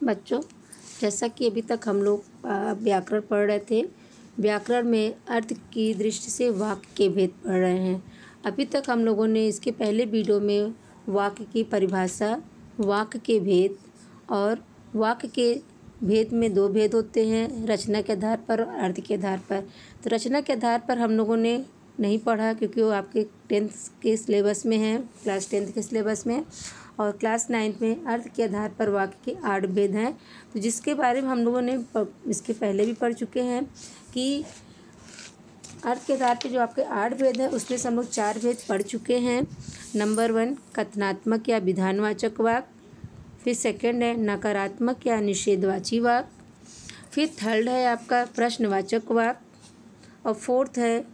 बच्चों, जैसा कि अभी तक हम लोग व्याकरण पढ़ रहे थे, व्याकरण में अर्थ की दृष्टि से वाक्य के भेद पढ़ रहे हैं। अभी तक हम लोगों ने इसके पहले वीडियो में वाक्य की परिभाषा, वाक्य के भेद और वाक्य के भेद में दो भेद होते हैं, रचना के आधार पर और अर्थ के आधार पर। तो रचना के आधार पर हम लोगों ने नहीं पढ़ा क्योंकि वो आपके 10th के सिलेबस में है, क्लास 10th के सिलेबस में, और क्लास 9th में अर्थ के आधार पर वाक्य के 8 भेद हैं। तो जिसके बारे में हम लोगों ने इसके पहले भी पढ़ चुके हैं कि अर्थ के आधार पर जो आपके 8 भेद हैं उसमें से हम लोग 4 भेद पढ़ चुके हैं। नंबर 1 कथनात्मक या विधानवाचक वाक्य, फिर सेकंड है नकारात्मक या निषेधवाची वाक्य, फिर थर्ड है आपका प्रश्नवाचक वाक्य, और फोर्थ है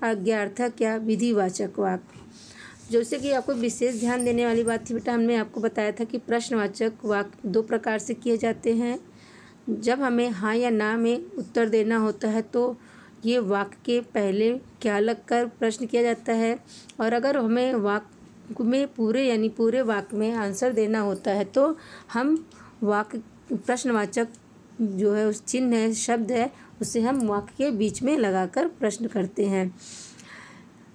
आज्ञार्थक या विधिवाचक वाक्य। जैसे कि आपको विशेष ध्यान देने वाली बात थी बेटा, हमने आपको बताया था कि प्रश्नवाचक वाक्य 2 प्रकार से किए जाते हैं। जब हमें हाँ या ना में उत्तर देना होता है तो ये वाक्य के पहले क्या लगकर प्रश्न किया जाता है, और अगर हमें वाक्य में पूरे वाक्य में आंसर देना होता है तो हम वाक्य प्रश्नवाचक जो है उस चिन्ह है, शब्द है, उसे हम वाक्य के बीच में लगाकर प्रश्न करते हैं।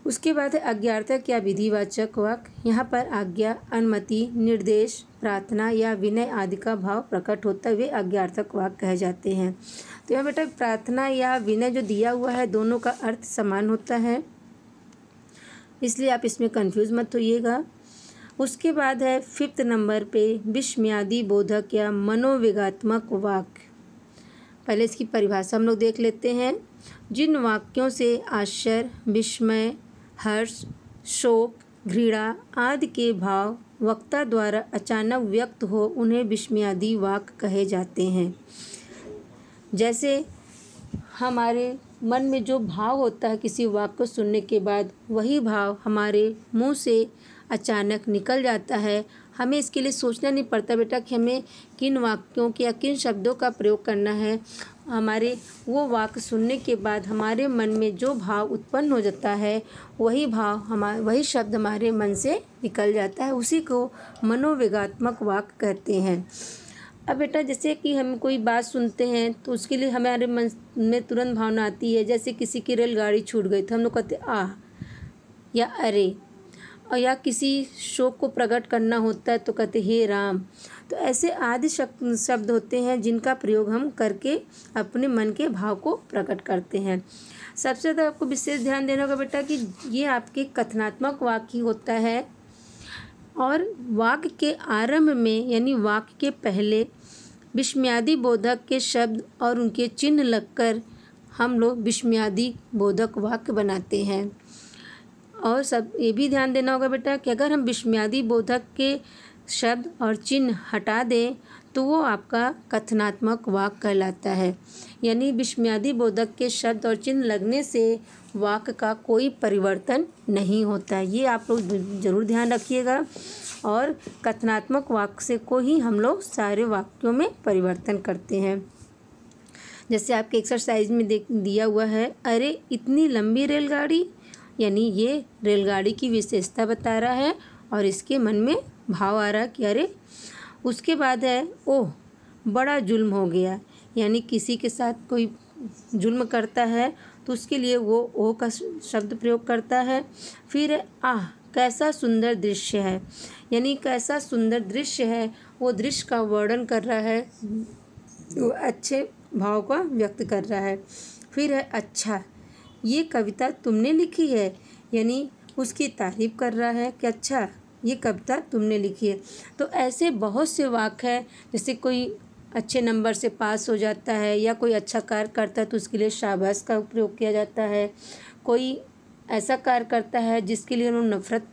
उसके बाद है आज्ञार्थक या विधिवाचक वाक्य। यहाँ पर आज्ञा, अनुमति, निर्देश, प्रार्थना या विनय आदि का भाव प्रकट होता हुए आज्ञार्थक वाक्य कहे जाते हैं। तो यहाँ बेटा प्रार्थना या विनय जो दिया हुआ है दोनों का अर्थ समान होता है, इसलिए आप इसमें कंफ्यूज मत होइएगा। उसके बाद है 5th नंबर पे विस्मयादि बोधक या मनोविगात्मक वाक्य। पहले इसकी परिभाषा हम लोग देख लेते हैं। जिन वाक्यों से आश्चर्य, विस्मय, हर्ष, शोक, घृणा आदि के भाव वक्ता द्वारा अचानक व्यक्त हो उन्हें विस्मयादि वाक्य कहे जाते हैं। जैसे हमारे मन में जो भाव होता है किसी वाक्य को सुनने के बाद, वही भाव हमारे मुंह से अचानक निकल जाता है। हमें इसके लिए सोचना नहीं पड़ता बेटा कि हमें किन वाक्यों के या किन शब्दों का प्रयोग करना है। हमारे वो वाक्य सुनने के बाद हमारे मन में जो भाव उत्पन्न हो जाता है वही शब्द हमारे मन से निकल जाता है, उसी को मनोविगात्मक वाक्य कहते हैं। अब बेटा जैसे कि हम कोई बात सुनते हैं तो उसके लिए हमारे मन में तुरंत भावना आती है, जैसे किसी की रेलगाड़ी छूट गई तो हम लोग कहते आह या अरे, और या किसी शोक को प्रकट करना होता है तो कहते हे राम। तो ऐसे आदि शब्द होते हैं जिनका प्रयोग हम करके अपने मन के भाव को प्रकट करते हैं। सबसे ज़्यादा आपको विशेष ध्यान देना होगा बेटा कि ये आपके कथनात्मक वाक्य होता है, और वाक्य के आरंभ में यानी वाक्य के पहले विस्मयादि बोधक के शब्द और उनके चिन्ह लगकर हम लोग विस्मयादि बोधक वाक्य बनाते हैं। और सब ये भी ध्यान देना होगा बेटा कि अगर हम विस्मयादि बोधक के शब्द और चिन्ह हटा दें तो वो आपका कथनात्मक वाक्य कहलाता है। यानी विस्मयादि बोधक के शब्द और चिन्ह लगने से वाक्य का कोई परिवर्तन नहीं होता है। ये आप लोग ज़रूर ध्यान रखिएगा, और कथनात्मक वाक्य से को ही हम लोग सारे वाक्यों में परिवर्तन करते हैं। जैसे आपके एक्सरसाइज में दिया हुआ है, अरे इतनी लंबी रेलगाड़ी, यानी ये रेलगाड़ी की विशेषता बता रहा है और इसके मन में भाव आ रहा है कि अरे। उसके बाद है ओह बड़ा जुल्म हो गया, यानी किसी के साथ कोई जुल्म करता है तो उसके लिए वो ओह का शब्द प्रयोग करता है। फिर है आह कैसा सुंदर दृश्य है, यानी कैसा सुंदर दृश्य है, वो दृश्य का वर्णन कर रहा है, वो अच्छे भाव का व्यक्त कर रहा है। फिर है अच्छा ये कविता तुमने लिखी है, यानी उसकी तारीफ कर रहा है कि अच्छा ये कविता तुमने लिखी है। तो ऐसे बहुत से वाक्य हैं, जैसे कोई अच्छे नंबर से पास हो जाता है या कोई अच्छा कार्य करता है तो उसके लिए शाबाश का प्रयोग किया जाता है। कोई ऐसा कार्य करता है जिसके लिए उन्होंने नफरत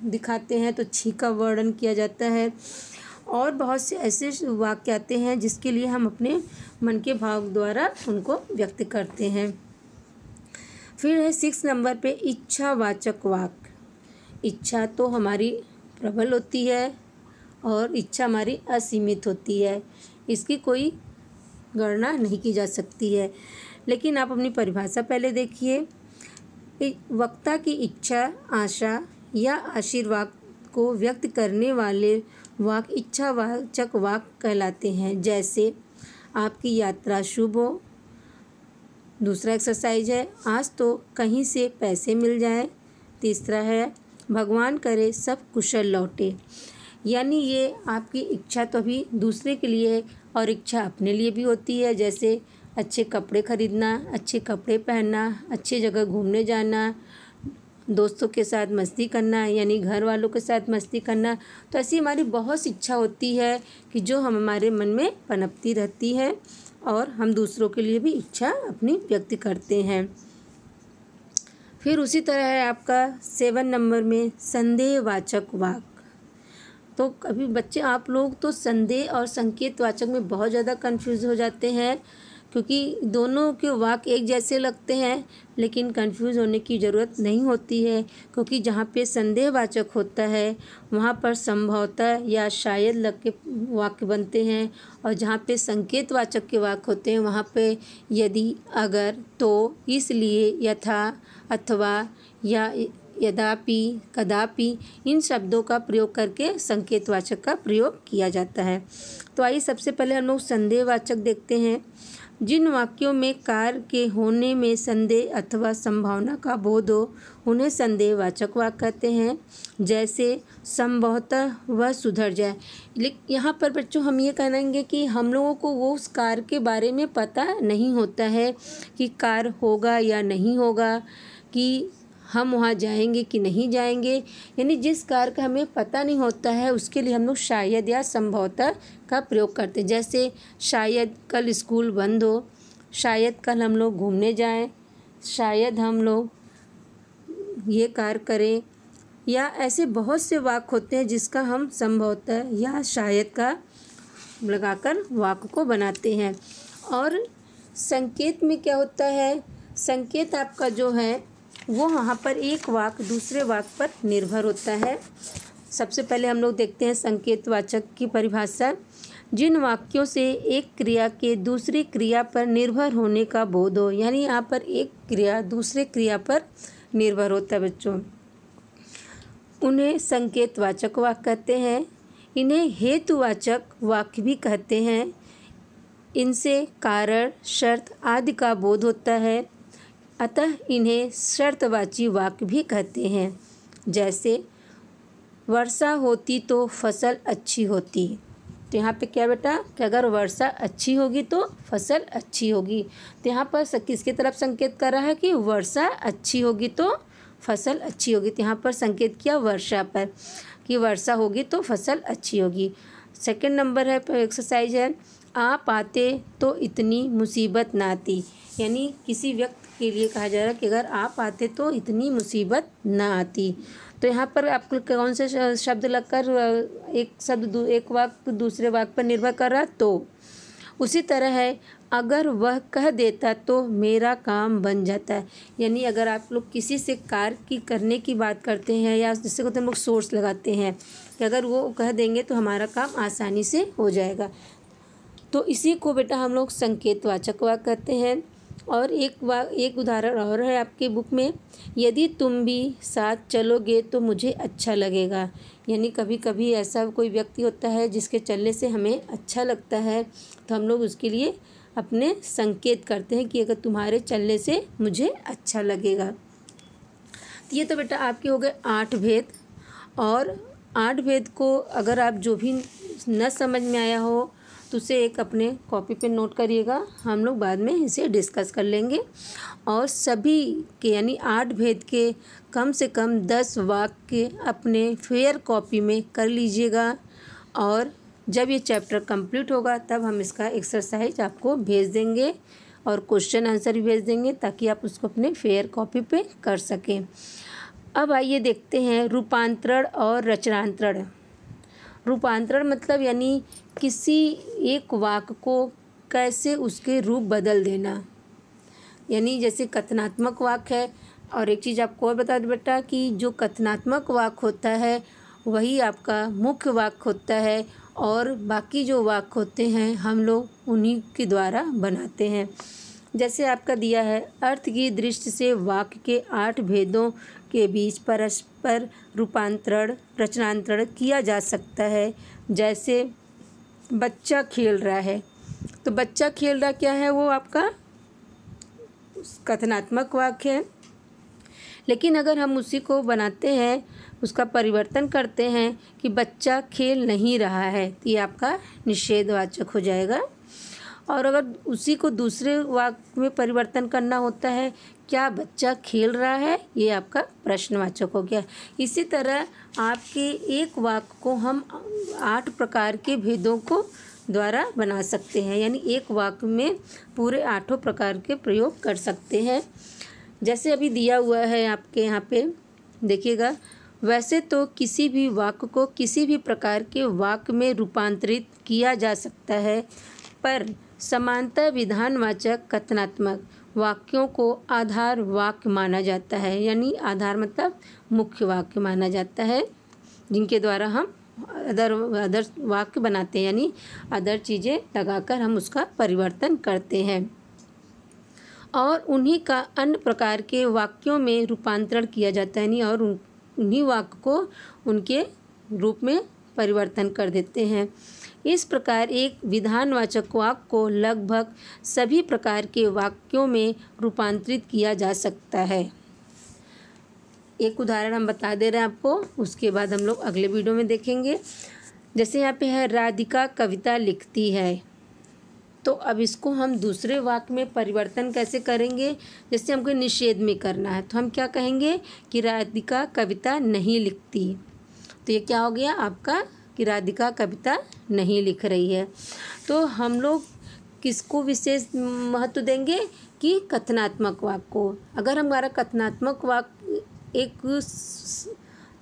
दिखाते हैं तो छी का वर्णन किया जाता है। और बहुत से ऐसे वाक्य आते हैं जिसके लिए हम अपने मन के भाव द्वारा उनको व्यक्त करते हैं। फिर है 6 नंबर पे इच्छावाचक वाक्य। इच्छा तो हमारी प्रबल होती है और इच्छा हमारी असीमित होती है, इसकी कोई गणना नहीं की जा सकती है। लेकिन आप अपनी परिभाषा पहले देखिए। वक्ता की इच्छा, आशा या आशीर्वाद को व्यक्त करने वाले वाक्य इच्छावाचक वाक्य कहलाते हैं। जैसे आपकी यात्रा शुभ हो। दूसरा एक्सरसाइज है आज तो कहीं से पैसे मिल जाए। तीसरा है भगवान करे सब कुशल लौटे। यानी ये आपकी इच्छा तो अभी दूसरे के लिए है और इच्छा अपने लिए भी होती है। जैसे अच्छे कपड़े खरीदना, अच्छे कपड़े पहनना, अच्छी जगह घूमने जाना, दोस्तों के साथ मस्ती करना, यानी घर वालों के साथ मस्ती करना। तो ऐसी हमारी बहुत सी इच्छा होती है कि जो हमारे मन में पनपती रहती है और हम दूसरों के लिए भी इच्छा अपनी व्यक्त करते हैं। फिर उसी तरह है आपका 7 नंबर में संदेहवाचक वाक्य। तो कभी बच्चे आप लोग तो संदेह और संकेतवाचक में बहुत ज़्यादा कंफ्यूज हो जाते हैं, क्योंकि दोनों के वाक्य एक जैसे लगते हैं, लेकिन कंफ्यूज होने की ज़रूरत नहीं होती है। क्योंकि जहाँ पे संदेहवाचक होता है वहाँ पर संभवतः या शायद लग के वाक्य बनते हैं, और जहाँ पे संकेतवाचक के वाक्य होते हैं वहाँ पे यदि, अगर, तो, इसलिए, यथा, अथवा या यद्यपि, कदापि इन शब्दों का प्रयोग करके संकेतवाचक का प्रयोग किया जाता है। तो आइए सबसे पहले हम लोग संदेहवाचक देखते हैं। जिन वाक्यों में कार्य के होने में संदेह अथवा संभावना का बोध हो उन्हें संदेहवाचक वाक्य कहते हैं। जैसे संभवतः वह सुधर जाए। लेकिन यहाँ पर बच्चों हम ये कहेंगे कि हम लोगों को वो उस कार्य के बारे में पता नहीं होता है कि कार्य होगा या नहीं होगा, कि हम वहाँ जाएंगे कि नहीं जाएंगे। यानी जिस कार्य का हमें पता नहीं होता है उसके लिए हम लोग शायद या संभवतः का प्रयोग करते हैं। जैसे शायद कल स्कूल बंद हो, शायद कल हम लोग घूमने जाएं, शायद हम लोग ये कार्य करें, या ऐसे बहुत से वाक्य होते हैं जिसका हम संभवतः या शायद का लगाकर वाक्य को बनाते हैं। और संकेत में क्या होता है, संकेत आपका जो है वो वहाँ पर एक वाक्य दूसरे वाक्य पर निर्भर होता है। सबसे पहले हम लोग देखते हैं संकेतवाचक की परिभाषा। जिन वाक्यों से एक क्रिया के दूसरी क्रिया पर निर्भर होने का बोध हो, यानी यहाँ पर एक क्रिया दूसरे क्रिया पर निर्भर होता है बच्चों, उन्हें संकेतवाचक वाक्य कहते हैं। इन्हें हेतुवाचक वाक्य भी कहते हैं। इनसे कारण, शर्त आदि का बोध होता है, अतः इन्हें शर्तवाची वाक्य भी कहते हैं। जैसे वर्षा होती तो फसल अच्छी होती। तो यहाँ पे क्या बेटा कि अगर वर्षा अच्छी होगी तो फसल अच्छी होगी। तो यहाँ पर किसकी तरफ संकेत कर रहा है कि वर्षा अच्छी होगी तो फसल अच्छी होगी। तो यहाँ पर संकेत किया वर्षा पर कि वर्षा होगी तो फसल अच्छी होगी। सेकंड नंबर है एक्सरसाइज है, आप आते तो इतनी मुसीबत ना आती। यानी किसी व्यक्ति के लिए कहा जा रहा है कि अगर आप आते तो इतनी मुसीबत ना आती। तो यहाँ पर आपको कौन से शब्द लगकर एक वाक्य दूसरे वाक्य पर निर्भर कर रहा, तो उसी तरह है अगर वह कह देता तो मेरा काम बन जाता है। यानी अगर आप लोग किसी से कार्य की करने की बात करते हैं या जिससे हम लोग सोर्स लगाते हैं कि अगर वो कह देंगे तो हमारा काम आसानी से हो जाएगा। तो इसी को बेटा हम लोग संकेतवाचक वाक्य कहते हैं। और एक उदाहरण और है आपके बुक में, यदि तुम भी साथ चलोगे तो मुझे अच्छा लगेगा। यानी कभी कभी ऐसा कोई व्यक्ति होता है जिसके चलने से हमें अच्छा लगता है, तो हम लोग उसके लिए अपने संकेत करते हैं कि अगर तुम्हारे चलने से मुझे अच्छा लगेगा। तो ये तो बेटा आपके हो गए 8 भेद। और 8 भेद को अगर आप जो भी न समझ में आया हो तो उसे एक अपने कॉपी पे नोट करिएगा, हम लोग बाद में इसे डिस्कस कर लेंगे। और सभी के यानी 8 भेद के कम से कम 10 वाक्य अपने फेयर कॉपी में कर लीजिएगा। और जब ये चैप्टर कंप्लीट होगा तब हम इसका एक्सरसाइज आपको भेज देंगे और क्वेश्चन आंसर भी भेज देंगे ताकि आप उसको अपने फेयर कॉपी पे कर सकें। अब आइए देखते हैं रूपांतरण और रचनांतरण। रूपांतरण मतलब यानी किसी एक वाक्य को कैसे उसके रूप बदल देना। यानी जैसे कथनात्मक वाक्य है, और एक चीज़ आपको और बता दूं बेटा कि जो कथनात्मक वाक्य होता है वही आपका मुख्य वाक्य होता है, और बाकी जो वाक्य होते हैं हम लोग उन्हीं के द्वारा बनाते हैं। जैसे आपका दिया है, अर्थ की दृष्टि से वाक्य के 8 भेदों के बीच परस्पर रूपांतरण रचनांतरण किया जा सकता है। जैसे बच्चा खेल रहा है, तो बच्चा खेल रहा क्या है, वो आपका कथनात्मक वाक्य है। लेकिन अगर हम उसी को बनाते हैं, उसका परिवर्तन करते हैं कि बच्चा खेल नहीं रहा है, तो ये आपका निषेधवाचक हो जाएगा। और अगर उसी को दूसरे वाक्य में परिवर्तन करना होता है, क्या बच्चा खेल रहा है, ये आपका प्रश्नवाचक हो गया। इसी तरह आपके एक वाक्य को हम 8 प्रकार के भेदों को द्वारा बना सकते हैं, यानी एक वाक्य में पूरे 8 प्रकार के प्रयोग कर सकते हैं। जैसे अभी दिया हुआ है आपके यहाँ पे देखिएगा, वैसे तो किसी भी वाक्य को किसी भी प्रकार के वाक्य में रूपांतरित किया जा सकता है, पर समानता विधानवाचक कथनात्मक वाक्यों को आधार वाक्य माना जाता है, यानी आधार मतलब मुख्य वाक्य माना जाता है, जिनके द्वारा हम अदर वाक्य बनाते हैं, यानी अदर चीज़ें लगाकर हम उसका परिवर्तन करते हैं और उन्हीं का अन्य प्रकार के वाक्यों में रूपांतरण किया जाता है, यानी और उन्हीं वाक्य को उनके रूप में परिवर्तन कर देते हैं। इस प्रकार एक विधानवाचक वाक्य को लगभग सभी प्रकार के वाक्यों में रूपांतरित किया जा सकता है। एक उदाहरण हम बता दे रहे हैं आपको, उसके बाद हम लोग अगले वीडियो में देखेंगे। जैसे यहाँ पे है, राधिका कविता लिखती है, तो अब इसको हम दूसरे वाक्य में परिवर्तन कैसे करेंगे। जैसे हमको निषेध में करना है, तो हम क्या कहेंगे कि राधिका कविता नहीं लिखती, तो ये क्या हो गया आपका कि राधिका कविता नहीं लिख रही है। तो हम लोग किसको विशेष महत्व देंगे कि कथनात्मक वाक्य को। अगर हमारा कथनात्मक वाक्य एक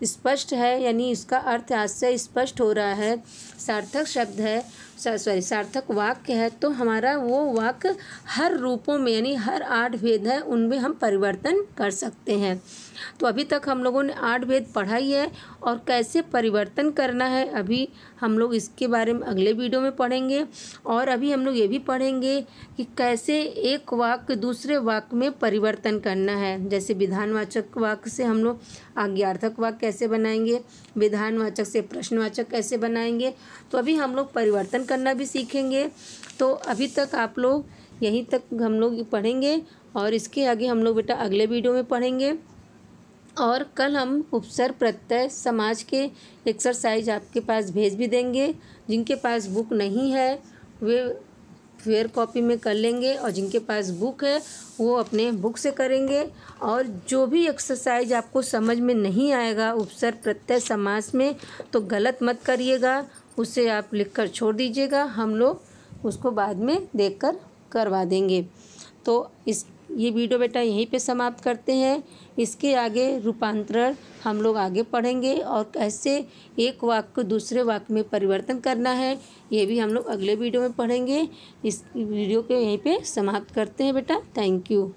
स्पष्ट है, यानी इसका अर्थ आज से स्पष्ट हो रहा है, सार्थक शब्द है, सार्थक वाक्य है, तो हमारा वो वाक्य हर रूपों में, यानी हर 8 भेद है उनमें हम परिवर्तन कर सकते हैं। तो अभी तक हम लोगों ने 8 भेद पढ़ा ही है, और कैसे परिवर्तन करना है अभी हम लोग इसके बारे में अगले वीडियो में पढ़ेंगे। और अभी हम लोग ये भी पढ़ेंगे कि कैसे एक वाक्य दूसरे वाक्य में परिवर्तन करना है। जैसे विधानवाचक वाक्य से हम लोग आज्ञार्थक वाक्य कैसे बनाएंगे, विधानवाचक से प्रश्नवाचक कैसे बनाएंगे, तो अभी हम लोग परिवर्तन करना भी सीखेंगे। तो अभी तक आप लोग यहीं तक हम लोग पढ़ेंगे, और इसके आगे हम लोग बेटा अगले वीडियो में पढ़ेंगे। और कल हम उपसर्ग प्रत्यय समाज के एक्सरसाइज आपके पास भेज भी देंगे। जिनके पास बुक नहीं है वे फेयर कॉपी में कर लेंगे, और जिनके पास बुक है वो अपने बुक से करेंगे। और जो भी एक्सरसाइज आपको समझ में नहीं आएगा उपसर्ग प्रत्यय समास में, तो गलत मत करिएगा, उसे आप लिखकर छोड़ दीजिएगा, हम लोग उसको बाद में देखकर करवा देंगे। तो ये वीडियो बेटा यहीं पे समाप्त करते हैं। इसके आगे रूपांतरण हम लोग आगे पढ़ेंगे, और कैसे एक वाक्य को दूसरे वाक्य में परिवर्तन करना है ये भी हम लोग अगले वीडियो में पढ़ेंगे। इस वीडियो को यहीं पे समाप्त करते हैं बेटा। Thank you.